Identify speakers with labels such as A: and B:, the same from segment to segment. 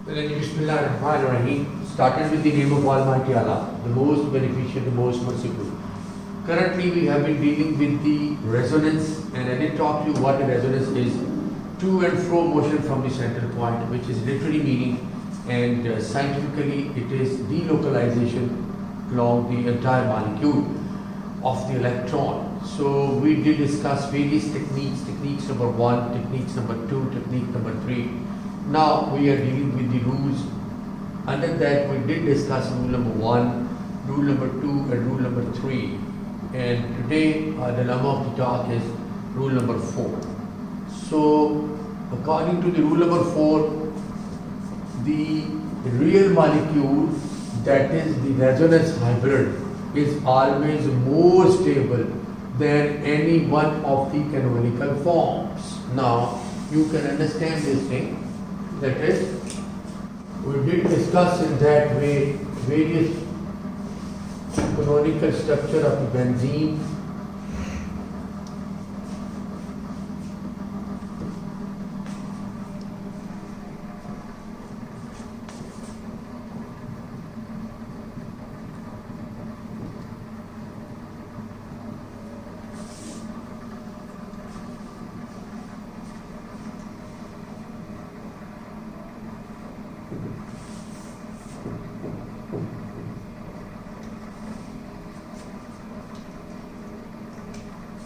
A: Bismillahirrahmanirrahim. Started with the name of Almighty Allah, the most beneficent, the most merciful. Currently, we have been dealing with the resonance, and I did talk to you what the resonance is. To and fro motion from the center point, which is literally meaning, and scientifically, it is delocalization along the entire molecule of the electron. So we did discuss various techniques, techniques number 1, techniques number 2, technique number 3. Now we are dealing with the rules. Under that we did discuss rule number 1, rule number 2 and rule number 3. And today the number of the talk is rule number 4. So according to the rule number 4, the real molecule, that is the resonance hybrid, is always more stable than any one of the canonical forms. Now you can understand this thing. That is, we did discuss in that way various canonical structure of the benzene.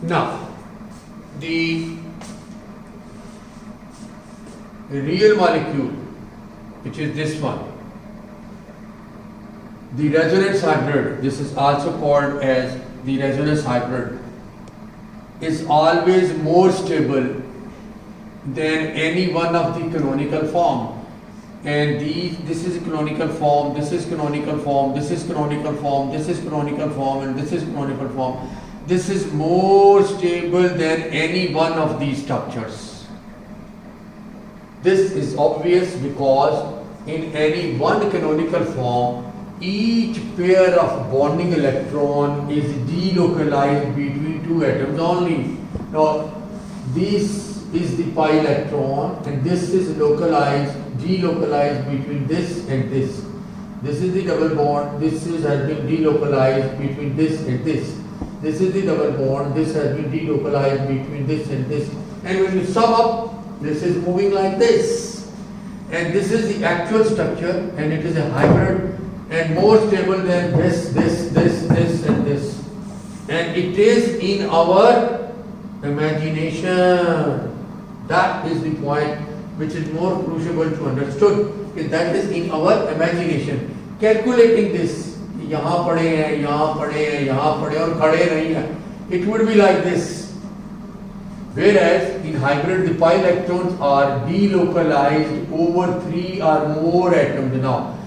A: Now, the real molecule, which is this one, the resonance hybrid, this is also called as the resonance hybrid, is always more stable than any one of the canonical form. And this is a canonical form, this is canonical form, this is canonical form, this is canonical form, and this is canonical form. This is more stable than any one of these structures. This is obvious because in any one canonical form, each pair of bonding electron is delocalized between two atoms only. Now, this is the pi electron and this is delocalized between this and this. This is the double bond, has been delocalized between this and this. This is the double bond, this has been delocalized between this and this. And when you sum up, this is moving like this. And this is the actual structure, and it is a hybrid and more stable than this, and this. And it is in our imagination. That is the point which is more crucial to understood. That is in our imagination. Calculating this. यहाँ पड़े हैं, यहाँ पड़े हैं, यहाँ पड़े और खड़े नहीं हैं. It would be like this. Whereas in hybrid the pi electrons are delocalized over 3 or more atoms. Now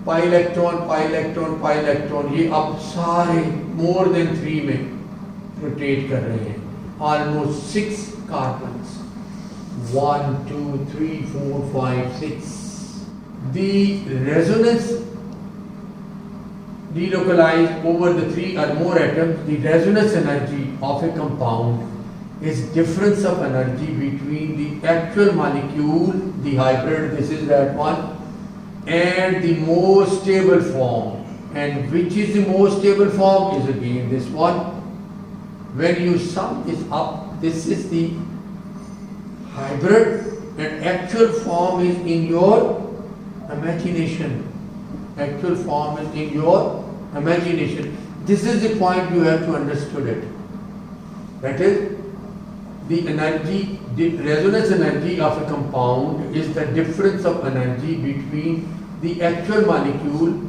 A: pi electron, pi electron, pi electron, ये अब सारे more than 3 में rotate कर रहे हैं. Almost 6 carbons. 1, 2, 3, 4, 5, 6. The resonance delocalized over the 3 or more atoms, the resonance energy of a compound is difference of energy between the actual molecule, the hybrid, this is that one, and the most stable form. And which is the most stable form is again this one. When you sum this up, this is the hybrid and actual form is in your imagination. Actual form is in your imagination. This is the point you have to understood it. That is, the energy, the resonance energy of a compound is the difference of energy between the actual molecule,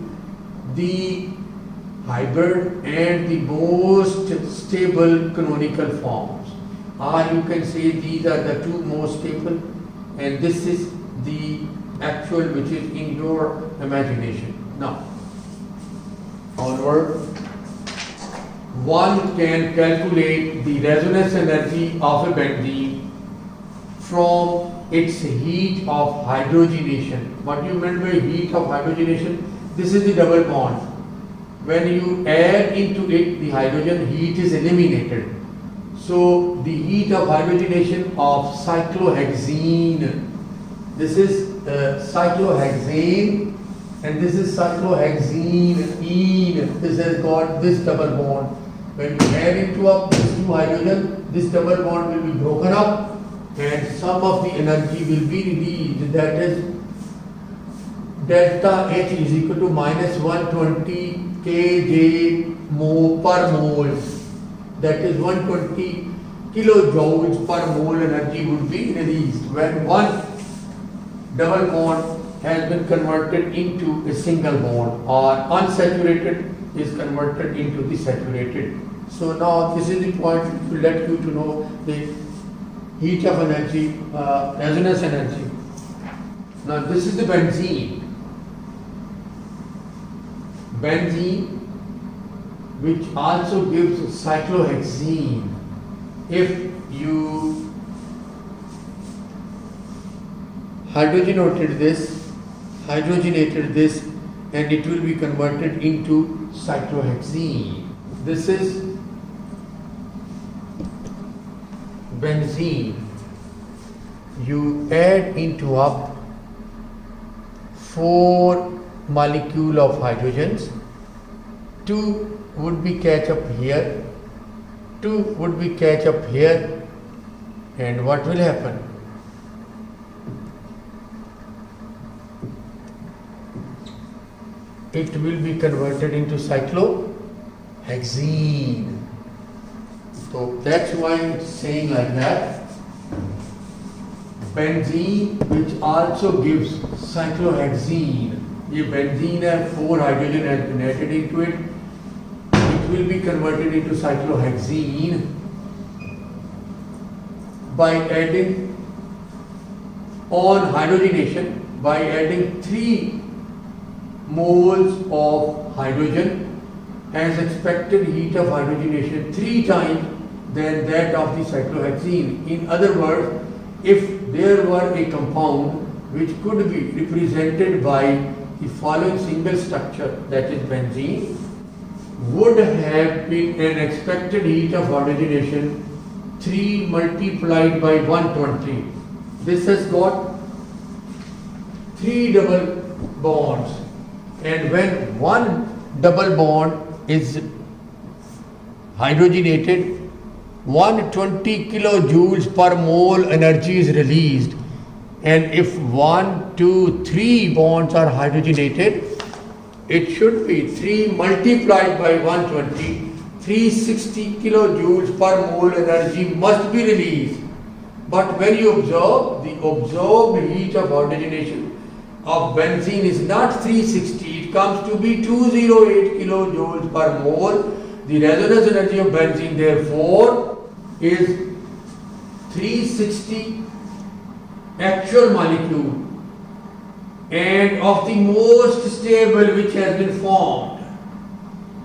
A: the hybrid, and the most stable canonical forms. Or you can say these are the two most stable, and this is the actual which is in your imagination. Now, onward, one can calculate the resonance energy of a benzene from its heat of hydrogenation. What do you mean by heat of hydrogenation? This is the double bond. When you add into it the hydrogen, heat is eliminated. So the heat of hydrogenation of cyclohexene This is cyclohexane, and this is cyclohexene. This has got this double bond. When you add into up these two hydrogen, this double bond will be broken up, and some of the energy will be released. That is delta H is equal to minus 120 kJ per mole. That is 120 kilojoules per mole energy would be released when one double bond has been converted into a single bond, or unsaturated is converted into the saturated. So now this is the point to let you to know the heat of energy, resonance energy. Now this is the benzene. Benzene, which also gives cyclohexene. If you hydrogenated this, and it will be converted into cyclohexene. This is benzene. You add into up 4 molecule of hydrogens. 2 would be catch up here, 2 would be catch up here, and what will happen? It will be converted into cyclohexene. So that's why it's saying like that. Benzene, which also gives cyclohexene. ये benzene है, 4 hydrogen has been added into it. It will be converted into cyclohexene by adding on hydrogenation, by adding 3 moles of hydrogen as expected heat of hydrogenation 3 times than that of the cyclohexene. In other words, if there were a compound which could be represented by the following single structure, that is benzene, would have been an expected heat of hydrogenation 3 multiplied by 120. This has got 3 double bonds, and when one double bond is hydrogenated, 120 kilojoules per mole energy is released, and if 1, 2, 3 bonds are hydrogenated, it should be 3 multiplied by 120, 360 kilojoules per mole energy must be released. But when you observe, the observed heat of hydrogenation of benzene is not 360, it comes to be 208 kilojoules per mole. The resonance energy of benzene therefore is 360 actual molecule, and of the most stable which has been formed,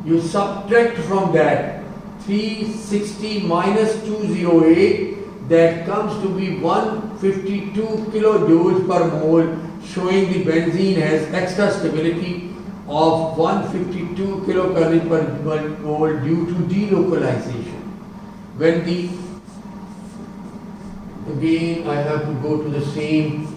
A: you subtract from that 360 minus 208, that comes to be 152 kilojoules per mole, showing the benzene has extra stability of 152 kilocalorie per mole due to delocalization. When the, again I have to go to the same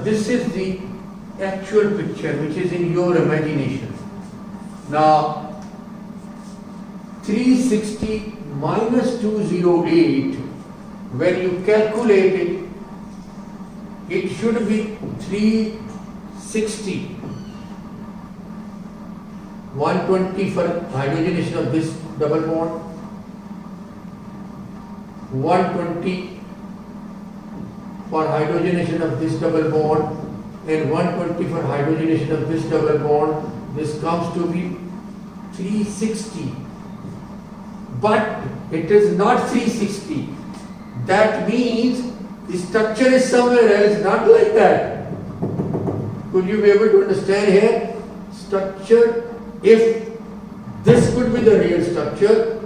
A: this is the actual picture which is in your imagination. Now 360 minus 208, when you calculate it, it should be 360. 120 for hydrogenation of this double bond, 120 for hydrogenation of this double bond, and 120 for hydrogenation of this double bond. This comes to be 360. But it is not 360. That means the structure is somewhere else, not like that. Could you be able to understand here? Structure, if This could be the real structure.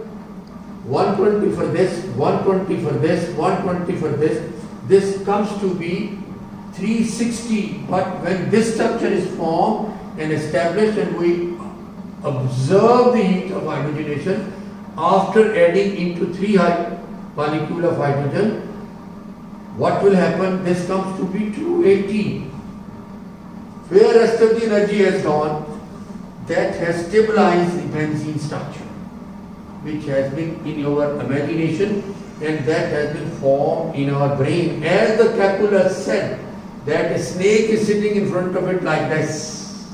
A: 120 for this, 120 for this, 120 for this. This comes to be 360. But when this structure is formed and established and we observe the heat of hydrogenation, after adding into 3 molecule of hydrogen, what will happen? This comes to be 280. Where rest of the energy has gone, that has stabilized the benzene structure, which has been in your imagination and that has been formed in our brain. As the calculus said, that a snake is sitting in front of it like this.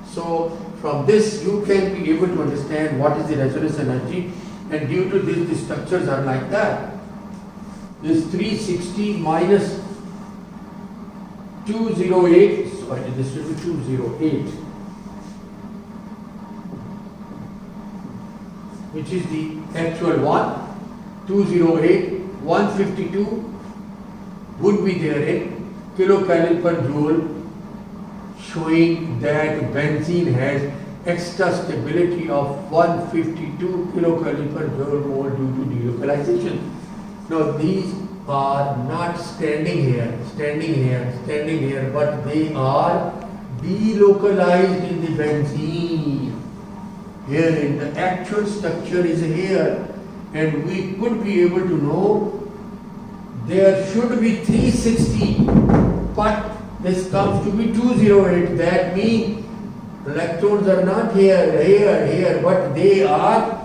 A: So from this you can be able to understand what is the resonance energy, and due to this the structures are like that. This 360 minus 208, sorry, this will be 208, which is the actual one. 208, 152 would be there in kilocalorie per joule, showing that benzene has extra stability of 152 kilocalorie per joule mole due to delocalization. Now these are not standing here, but they are delocalized in the benzene. Here in the actual structure is here, and we could be able to know there should be 360, but this comes to be 208. That means electrons are not here, but they are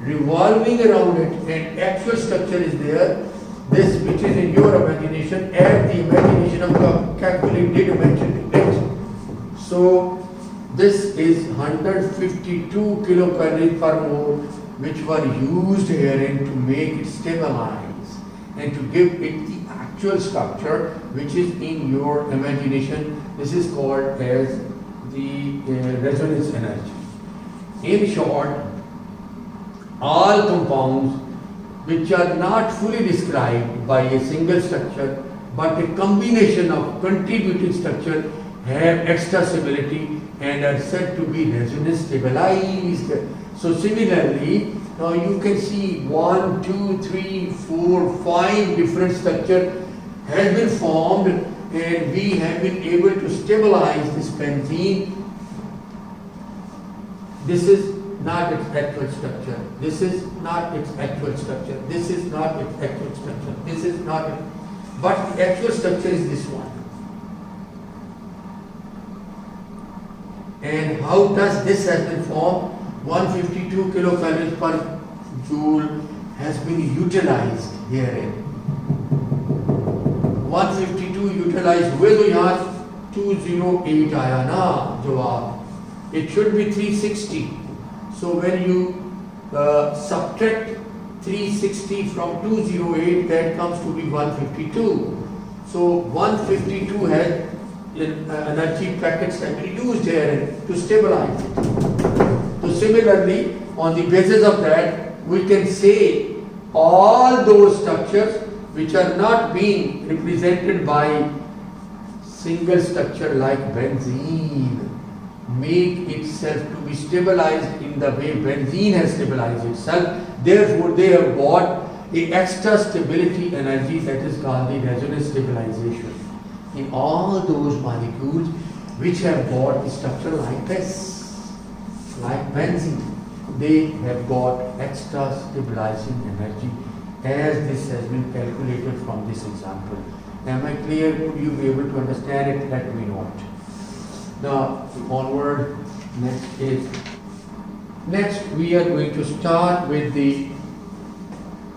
A: revolving around it, and actual structure is there. This which is in your imagination, and the imagination of the calculated mentioned it. So this is 152 kilocalorie per mole, which were used herein to make it stabilize and to give it the actual structure which is in your imagination. This is called as the resonance energy. In short, all compounds which are not fully described by a single structure but a combination of contributing structure have extra stability and are said to be resonance stabilized. So similarly, now you can see 1, 2, 3, 4, 5 different structures has been formed, and we have been able to stabilize this benzene. This is not its actual structure. This is not its actual structure. This is not its actual structure. This is not it. But the actual structure is this one. And how does this has been formed? 152 kilocalories per joule has been utilized herein. 152 utilized हुए तो यहाँ 208 आया ना जवाब. It should be 360. So when you subtract 360 from 208, that comes to be 152. So 152 has energy packets have been used here to stabilize it. So similarly, on the basis of that, we can say all those structures which are not being represented by single structure like benzene make itself to be stabilized in the way benzene has stabilized itself. Therefore, they have got a extra stability energy that is called the resonance stabilization. In all those molecules which have got the structure like this, like benzene, they have got extra stabilizing energy, as this has been calculated from this example. Am I clear? Could you be able to understand it? Let me know it. Now, onward, next we are going to start with the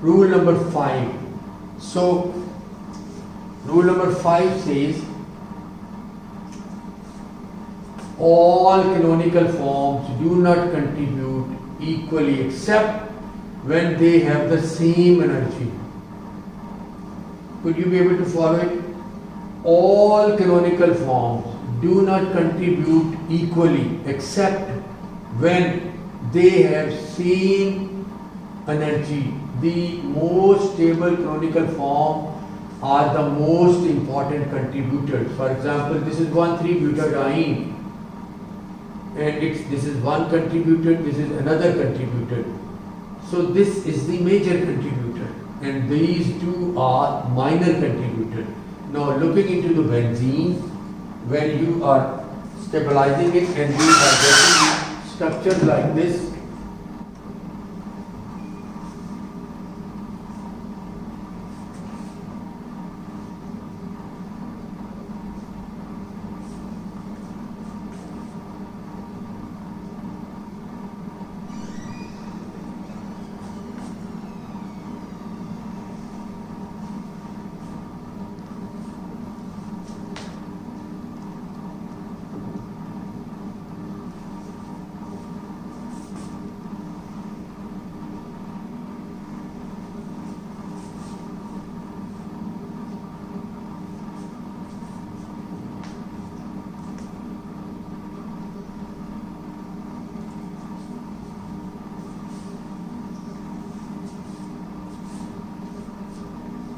A: rule number 5. So, rule number 5 says, all canonical forms do not contribute equally except when they have the same energy. Could you be able to follow it? All canonical forms do not contribute equally except when they have same energy. The most stable canonical form are the most important contributors. For example, this is 1,3-butadiene. and this is one contributor, this is another contributor. So this is the major contributor, and these two are minor contributor. Now looking into the benzene, when you are stabilizing it and you are getting structures like this,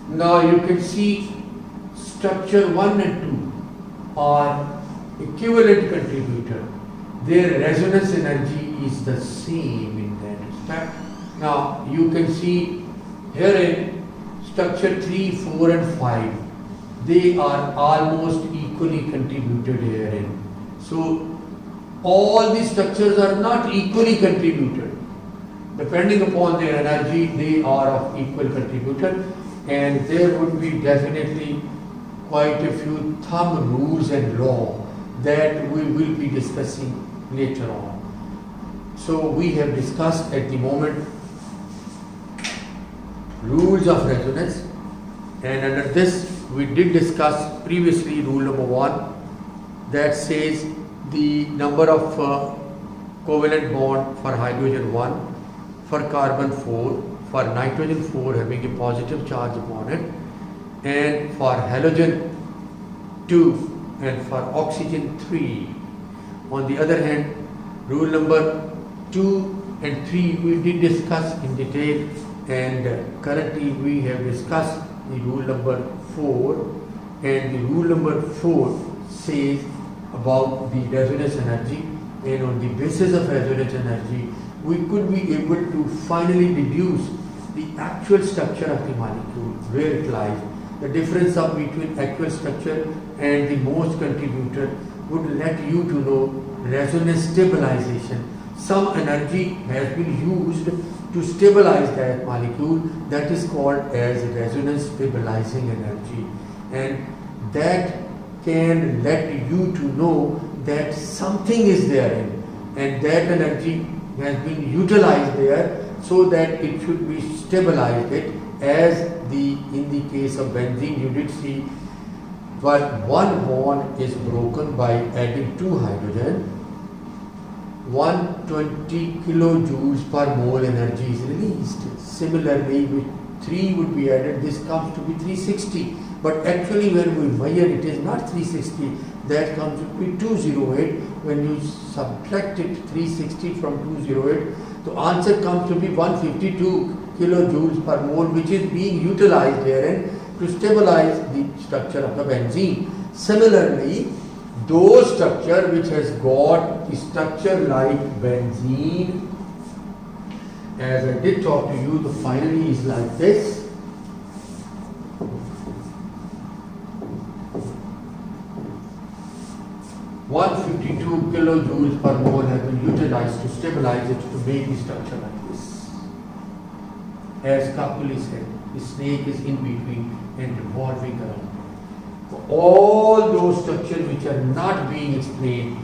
A: now you can see structure 1 and 2 are equivalent contributor. Their resonance energy is the same in that respect. Now you can see here in structure 3, 4 and 5, they are almost equally contributed herein. So all these structures are not equally contributed. Depending upon their energy, they are of equal contributor. And there would be definitely quite a few thumb rules and law that we will be discussing later on. So we have discussed at the moment rules of resonance, and under this we did discuss previously rule number 1 that says the number of covalent bond for hydrogen 1, for carbon 4, for nitrogen 4 having a positive charge upon it, and for halogen 2 and for oxygen 3. On the other hand, rule number 2 and 3 we did discuss in detail, and currently we have discussed the rule number 4, and the rule number 4 says about the resonance energy, and on the basis of resonance energy we could be able to finally deduce the actual structure of the molecule, where it lies. The difference of between actual structure and the most contributor would let you to know resonance stabilization. Some energy has been used to stabilize that molecule, that is called as resonance stabilizing energy, and that can let you to know that something is therein, and that energy has been utilized there so that it should be stabilized it, as in the case of benzene you did see but one bond is broken by adding 2 hydrogen, 120 kilojoules per mole energy is released. Similarly, with 3 would be added, this comes to be 360, but actually when we measure it is not 360, that comes to be 208. When you subtract it 360 from 208, the answer comes to be 152 kilojoules per mole, which is being utilized herein to stabilize the structure of the benzene. Similarly, those structure which has got the structure like benzene, as I did talk to you, the finally is like this. (152 kilojoules per mole has been utilized to stabilize it, to make the structure like this. As Kapuli said, the snake is in between and revolving around. For all those structures which are not being explained,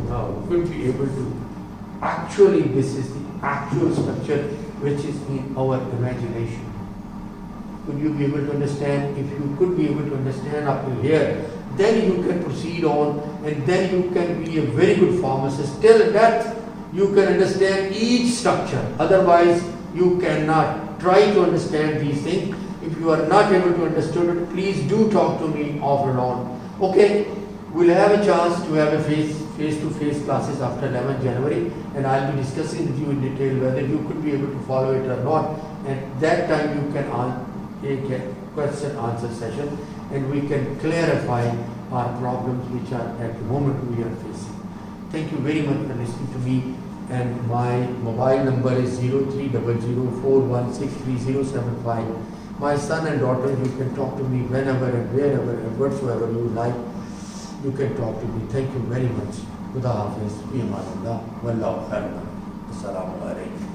A: now we could be able to, actually this is the actual structure which is in our imagination. Could you be able to understand? If you could be able to understand up to here, then you can proceed on, and then you can be a very good pharmacist. Till that you can understand each structure. Otherwise you cannot. Try to understand these things. If you are not able to understand it, please do talk to me off and on. Okay, we'll have a chance to have a face-to-face classes after 11 January, and I'll be discussing with you in detail whether you could be able to follow it or not. And that time you can take a question answer session, and we can clarify are problems which are at the moment we are facing. Thank you very much for listening to me, and my mobile number is 0300416375. My son and daughter, you can talk to me whenever and wherever and whatsoever you like. You can talk to me. Thank you very much. Khuda Hafiz. Fi amanillah. Wallahu khairan. Assalamu alaikum.